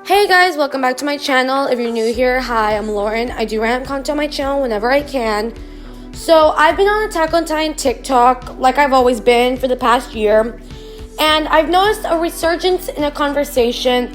Hey guys, welcome back to my channel. If you're new here, hi, I'm Lauren. I do random content on my channel whenever I can. So I've been on Attack on Titan TikTok like I've always been for the past year. And I've noticed a resurgence in a conversation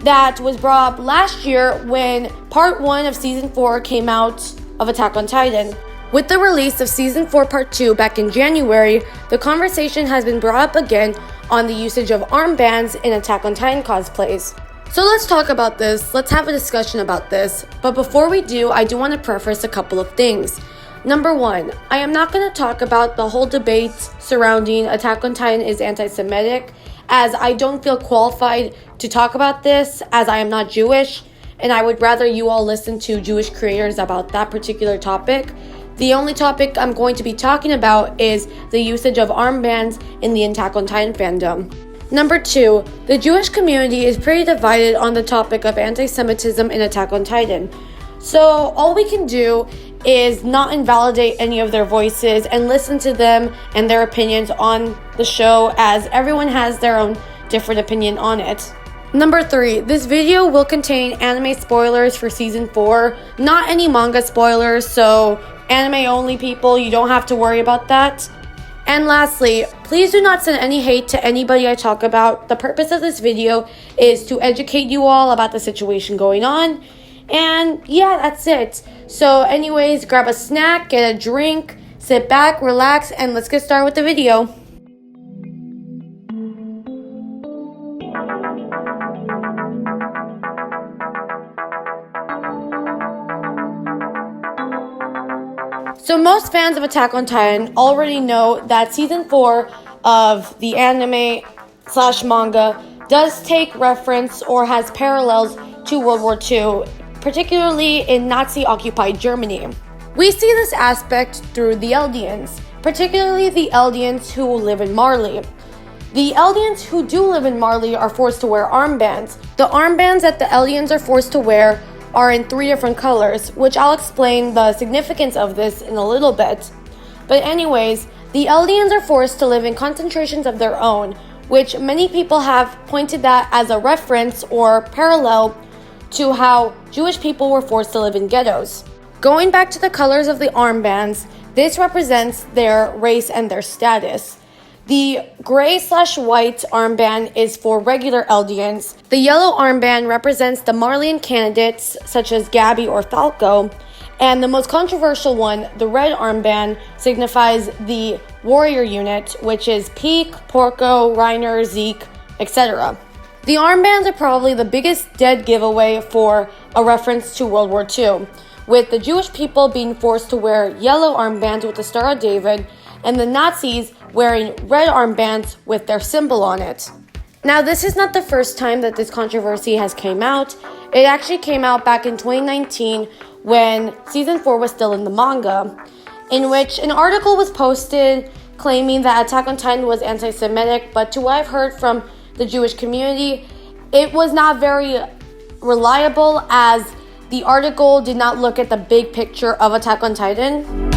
that was brought up last year when part 1 of season 4 came out of Attack on Titan. With the release of season 4 part 2 back in January, the conversation has been brought up again on the usage of armbands in Attack on Titan cosplays. So let's talk about this, let's have a discussion about this, but before we do, I do want to preface a couple of things. Number 1, I am not going to talk about the whole debate surrounding Attack on Titan is anti-Semitic, as I don't feel qualified to talk about this, as I am not Jewish, and I would rather you all listen to Jewish creators about that particular topic. The only topic I'm going to be talking about is the usage of armbands in the Attack on Titan fandom. Number 2, the Jewish community is pretty divided on the topic of anti-Semitism in Attack on Titan. So all we can do is not invalidate any of their voices and listen to them and their opinions on the show, as everyone has their own different opinion on it. Number 3, this video will contain anime spoilers for season 4, not any manga spoilers, so anime only people, you don't have to worry about that. And lastly, please do not send any hate to anybody I talk about. The purpose of this video is to educate you all about the situation going on. And yeah, that's it. So anyways, grab a snack, get a drink, sit back, relax, and let's get started with the video. So most fans of Attack on Titan already know that season 4 of the anime / manga does take reference or has parallels to World War II, particularly in Nazi-occupied Germany. We see this aspect through the Eldians, particularly the Eldians who live in Marley. The Eldians who do live in Marley are forced to wear armbands. The armbands that the Eldians are forced to wear are in 3 different colors, which I'll explain the significance of this in a little bit. But anyways, the Eldians are forced to live in concentrations of their own, which many people have pointed that as a reference or parallel to how Jewish people were forced to live in ghettos. Going back to the colors of the armbands, this represents their race and their status. The gray / white armband is for regular Eldians. The yellow armband represents the Marleyan candidates such as Gabby or Falco. And the most controversial one, the red armband, signifies the warrior unit, which is Peak, Porco, Reiner, Zeke, etc. The armbands are probably the biggest dead giveaway for a reference to World War II, with the Jewish people being forced to wear yellow armbands with the Star of David, and the Nazis wearing red armbands with their symbol on it. Now, this is not the first time that this controversy has came out. It actually came out back in 2019 when season 4 was still in the manga, in which an article was posted claiming that Attack on Titan was anti-Semitic, but to what I've heard from the Jewish community, it was not very reliable, as the article did not look at the big picture of Attack on Titan.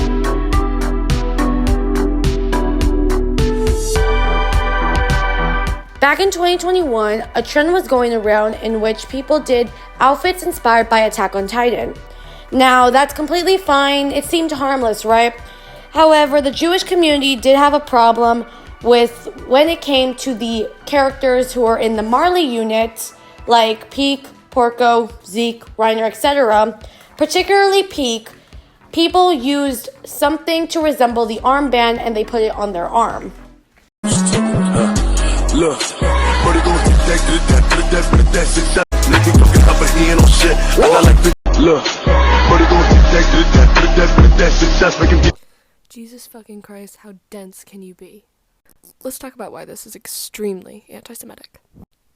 Back in 2021, a trend was going around in which people did outfits inspired by Attack on Titan. Now, that's completely fine. It seemed harmless, right? However, the Jewish community did have a problem with when it came to the characters who are in the Marley unit, like Peak, Porco, Zeke, Reiner, etc. Particularly Peak, people used something to resemble the armband and they put it on their arm. Look, Jesus fucking Christ, how dense can you be? Let's talk about why this is extremely anti-Semitic.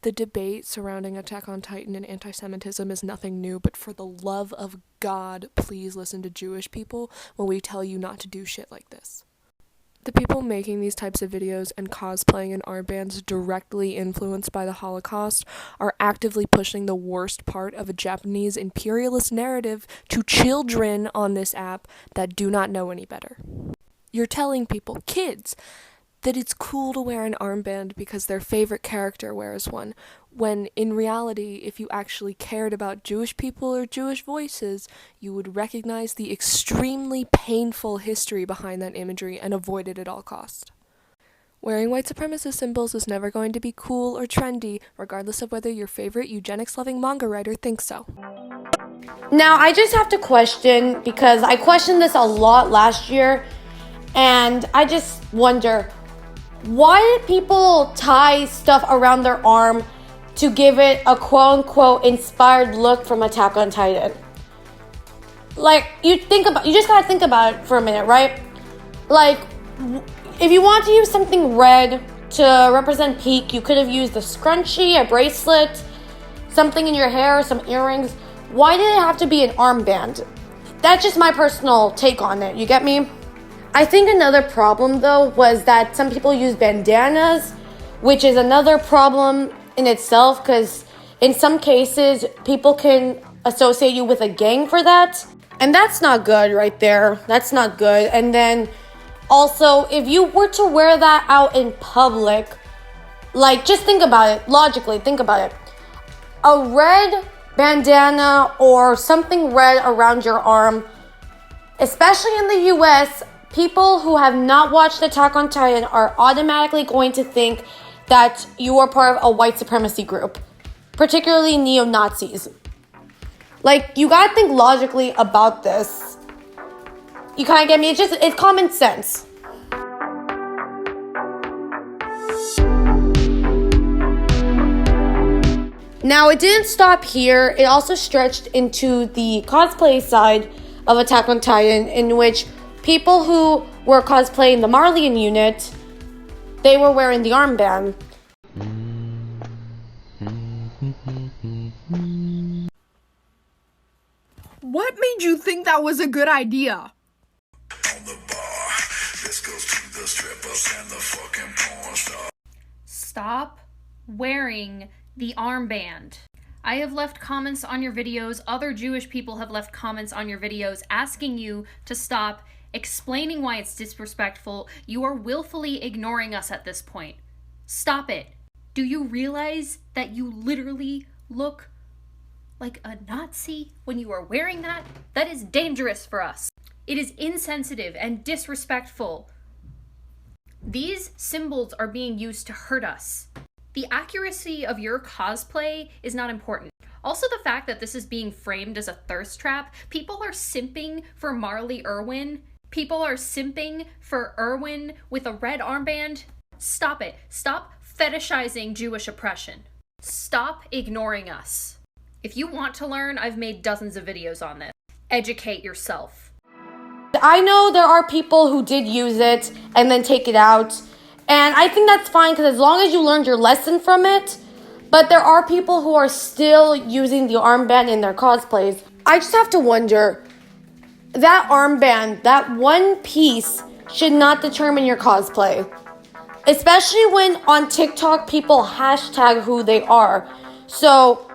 The debate surrounding Attack on Titan and anti-Semitism is nothing new, but for the love of God, please listen to Jewish people when we tell you not to do shit like this. The people making these types of videos and cosplaying in armbands directly influenced by the Holocaust are actively pushing the worst part of a Japanese imperialist narrative to children on this app that do not know any better. You're telling people, kids, that it's cool to wear an armband because their favorite character wears one, when in reality, if you actually cared about Jewish people or Jewish voices, you would recognize the extremely painful history behind that imagery and avoid it at all costs. Wearing white supremacist symbols is never going to be cool or trendy, regardless of whether your favorite eugenics-loving manga writer thinks so. Now, I just have to question, because I questioned this a lot last year, and I just wonder, why did people tie stuff around their arm to give it a quote-unquote inspired look from Attack on Titan? Like, you just gotta think about it for a minute, right? Like, if you want to use something red to represent peak, you could have used a scrunchie, a bracelet, something in your hair, some earrings. Why did it have to be an armband? That's just my personal take on it, you get me? I think another problem, though, was that some people use bandanas, which is another problem in itself, because in some cases, people can associate you with a gang for that. And that's not good right there. That's not good. And then also, if you were to wear that out in public, like, just think about it, logically, think about it. A red bandana or something red around your arm, especially in the US, people who have not watched Attack on Titan are automatically going to think that you are part of a white supremacy group, particularly neo-Nazis. Like, you gotta think logically about this. You kind of get me? It's common sense. Now, it didn't stop here. It also stretched into the cosplay side of Attack on Titan, in which people who were cosplaying the Marleyan unit, they were wearing the armband. What made you think that was a good idea? Stop wearing the armband. I have left comments on your videos, other Jewish people have left comments on your videos asking you to stop, explaining why it's disrespectful. You are willfully ignoring us at this point. Stop it. Do you realize that you literally look like a Nazi when you are wearing that? That is dangerous for us. It is insensitive and disrespectful. These symbols are being used to hurt us. The accuracy of your cosplay is not important. Also, the fact that this is being framed as a thirst trap. People are simping for Marley Irwin. People are simping for Irwin with a red armband. Stop it. Stop fetishizing Jewish oppression. Stop ignoring us. If you want to learn, I've made dozens of videos on this. Educate yourself. I know there are people who did use it and then take it out. And I think that's fine, because as long as you learned your lesson from it. But there are people who are still using the armband in their cosplays. I just have to wonder, that armband, that one piece, should not determine your cosplay. Especially when on TikTok people hashtag who they are. So,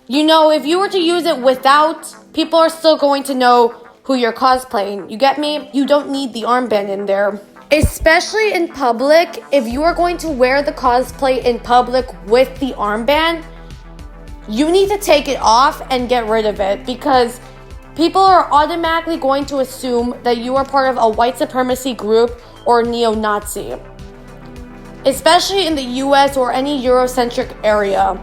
you know, if you were to use it without, people are still going to know who you're cosplaying. You get me? You don't need the armband in there. Especially in public, if you are going to wear the cosplay in public with the armband, you need to take it off and get rid of it, because people are automatically going to assume that you are part of a white supremacy group or neo-Nazi. Especially in the US or any Eurocentric area.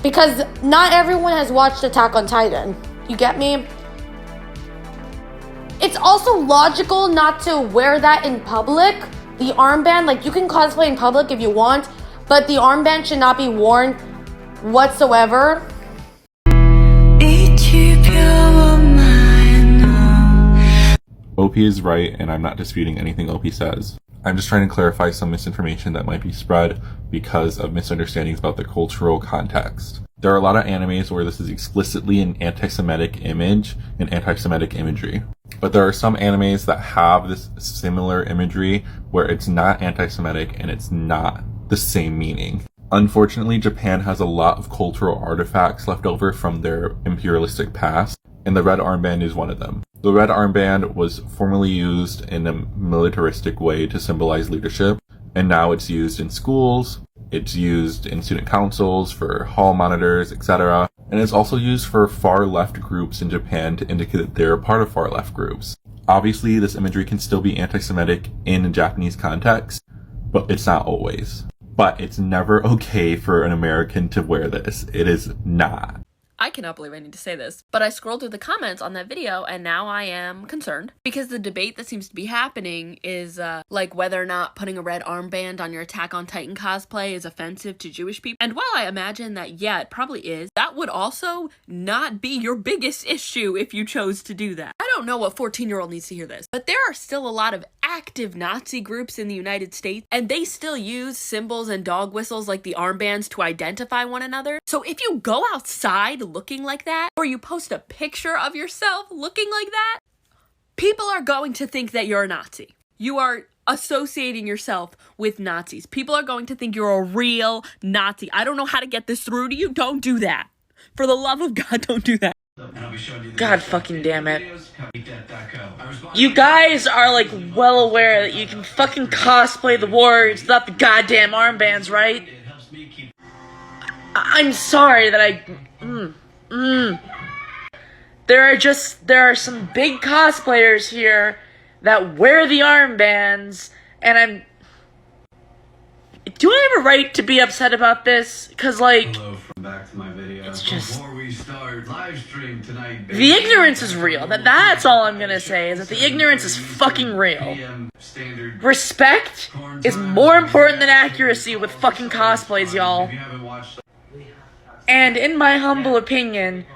Because not everyone has watched Attack on Titan. You get me? It's also logical not to wear that in public. The armband, like, you can cosplay in public if you want, but the armband should not be worn whatsoever. OP is right, and I'm not disputing anything OP says. I'm just trying to clarify some misinformation that might be spread because of misunderstandings about the cultural context. There are a lot of animes where this is explicitly an anti-Semitic image and anti-Semitic imagery. But there are some animes that have this similar imagery where it's not anti-Semitic and it's not the same meaning. Unfortunately, Japan has a lot of cultural artifacts left over from their imperialistic past, and the red armband is one of them. The red armband was formerly used in a militaristic way to symbolize leadership, and now it's used in schools, It's used in student councils, for hall monitors, etc. And it's also used for far left groups in Japan to indicate that they're a part of far left groups. Obviously, this imagery can still be anti-Semitic in a Japanese context, but it's not always. But it's never okay for an American to wear this. It is not. I cannot believe I need to say this, but I scrolled through the comments on that video and now I am concerned because the debate that seems to be happening is like whether or not putting a red armband on your Attack on Titan cosplay is offensive to Jewish people. And while I imagine that, yeah, it probably is, that would also not be your biggest issue if you chose to do that. I don't know what 14-year-old needs to hear this, but there are still a lot of active Nazi groups in the United States, and they still use symbols and dog whistles like the armbands to identify one another. So if you go outside looking like that, or you post a picture of yourself looking like that, people are going to think that you're a Nazi. You are associating yourself with Nazis. People are going to think you're a real Nazi. I don't know how to get this through to you. Don't do that. For the love of God, don't do that. God fucking damn it. You guys are like well aware that you can fucking cosplay the warriors without the goddamn armbands, right? I'm sorry that There are some big cosplayers here that wear the armbands, and do I have a right to be upset about this? Cause like, back to my video. It's just, before we start live stream tonight, the ignorance is real. That's all I'm gonna say, is that the ignorance is fucking real. Respect is more important than accuracy with fucking cosplays, y'all. And in my humble opinion,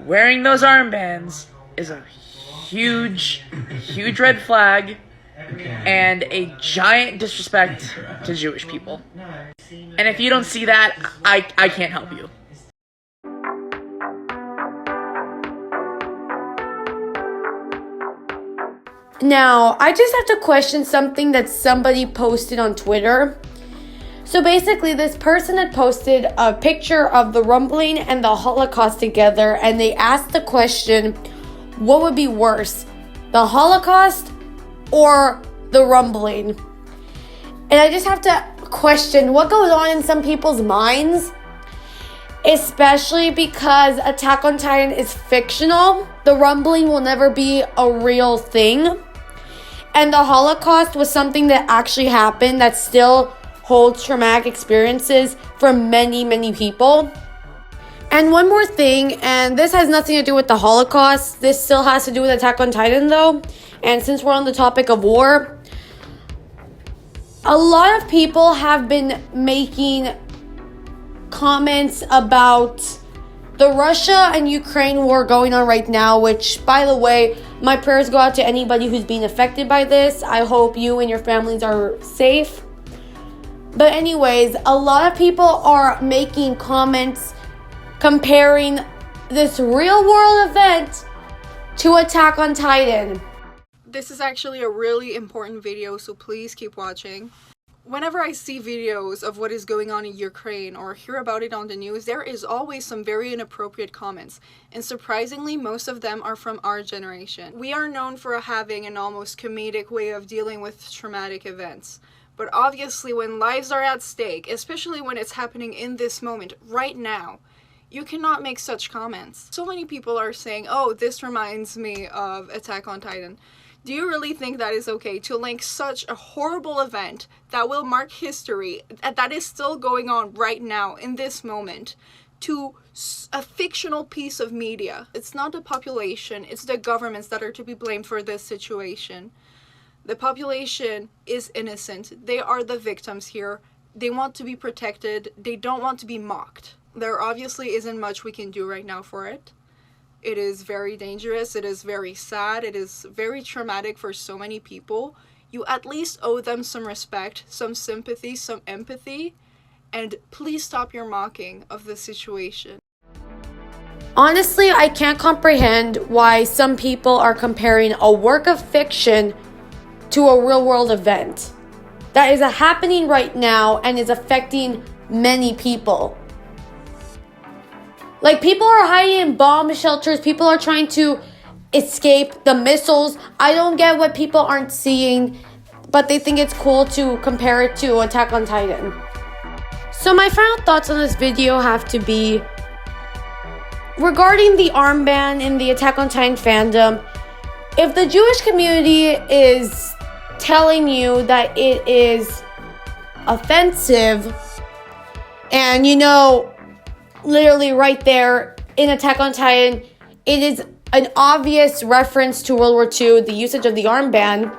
wearing those armbands is a huge red flag and a giant disrespect to Jewish people. And if you don't see that, I can't help you. Now, I just have to question something that somebody posted on Twitter. So basically, this person had posted a picture of the rumbling and the Holocaust together, and they asked the question, what would be worse, the Holocaust or the rumbling? And I just have to question what goes on in some people's minds, especially because Attack on Titan is fictional. The rumbling will never be a real thing. And the Holocaust was something that actually happened that still holds traumatic experiences for many, many people. And one more thing, and this has nothing to do with the Holocaust. This still has to do with Attack on Titan, though. And since we're on the topic of war, a lot of people have been making comments about the Russia and Ukraine war going on right now, which, by the way, my prayers go out to anybody who's being affected by this. I hope you and your families are safe. But anyways, a lot of people are making comments comparing this real world event to Attack on Titan. This is actually a really important video, so please keep watching. Whenever I see videos of what is going on in Ukraine or hear about it on the news, there is always some very inappropriate comments. And surprisingly, most of them are from our generation. We are known for having an almost comedic way of dealing with traumatic events. But obviously, when lives are at stake, especially when it's happening in this moment, right now, you cannot make such comments. So many people are saying, oh, this reminds me of Attack on Titan. Do you really think that is okay to link such a horrible event that will mark history, that is still going on right now in this moment, to a fictional piece of media? It's not the population, it's the governments that are to be blamed for this situation. The population is innocent. They are the victims here. They want to be protected. They don't want to be mocked. There obviously isn't much we can do right now for it. It is very dangerous. It is very sad. It is very traumatic for so many people. You at least owe them some respect, some sympathy, some empathy, and please stop your mocking of the situation. Honestly, I can't comprehend why some people are comparing a work of fiction to a real world event that is happening right now and is affecting many people. Like, people are hiding in bomb shelters. People are trying to escape the missiles. I don't get what people aren't seeing, but they think it's cool to compare it to Attack on Titan. So my final thoughts on this video have to be regarding the armband in the Attack on Titan fandom. If the Jewish community is telling you that it is offensive, and you know, literally right there in Attack on Titan, it is an obvious reference to World War II, the usage of the armband,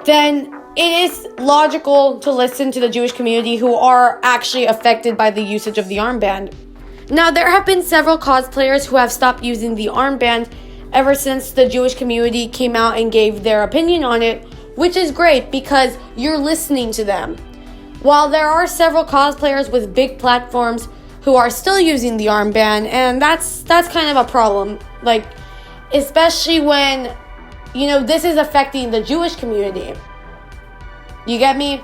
then it is logical to listen to the Jewish community who are actually affected by the usage of the armband. Now, there have been several cosplayers who have stopped using the armband ever since the Jewish community came out and gave their opinion on it, which is great because you're listening to them. While there are several cosplayers with big platforms who are still using the armband, and that's kind of a problem. Like, especially when, you know, this is affecting the Jewish community. You get me?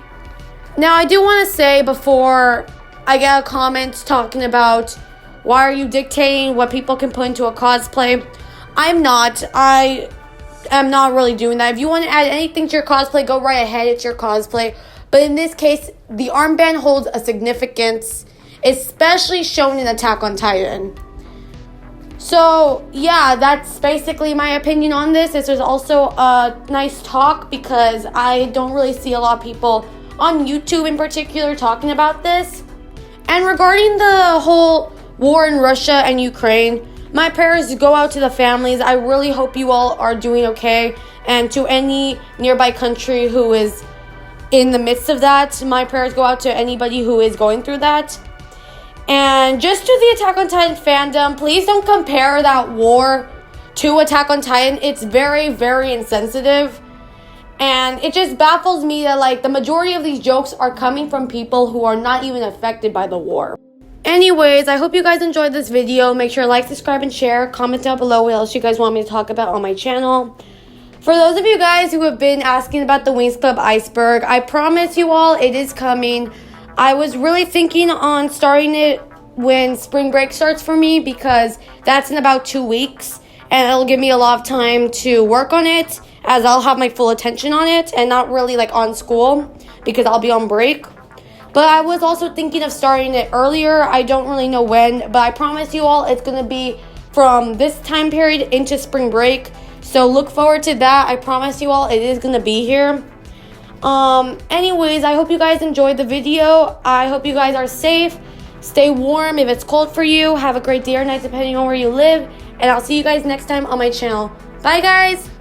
Now, I do want to say before I get a comment talking about why are you dictating what people can put into a cosplay, I'm not. I am not really doing that. If you want to add anything to your cosplay, go right ahead. It's your cosplay. But in this case, the armband holds a significance, especially shown in Attack on Titan. So, yeah, that's basically my opinion on this. This is also a nice talk because I don't really see a lot of people on YouTube in particular talking about this. And regarding the whole war in Russia and Ukraine, my prayers go out to the families. I really hope you all are doing okay. And to any nearby country who is in the midst of that, my prayers go out to anybody who is going through that. And just to the Attack on Titan fandom, please don't compare that war to Attack on Titan. It's very, very insensitive. And it just baffles me that, like, the majority of these jokes are coming from people who are not even affected by the war. Anyways, I hope you guys enjoyed this video. Make sure to like, subscribe, and share. Comment down below what else you guys want me to talk about on my channel. For those of you guys who have been asking about the Wings Club iceberg, I promise you all it is coming. I was really thinking on starting it when spring break starts for me because that's in about 2 weeks. And it'll give me a lot of time to work on it as I'll have my full attention on it and not really like on school because I'll be on break. But I was also thinking of starting it earlier. I don't really know when, but I promise you all it's going to be from this time period into spring break. So look forward to that. I promise you all it is going to be here. Anyways, I hope you guys enjoyed the video. I hope you guys are safe. Stay warm if it's cold for you. Have a great day or night depending on where you live. And I'll see you guys next time on my channel. Bye, guys!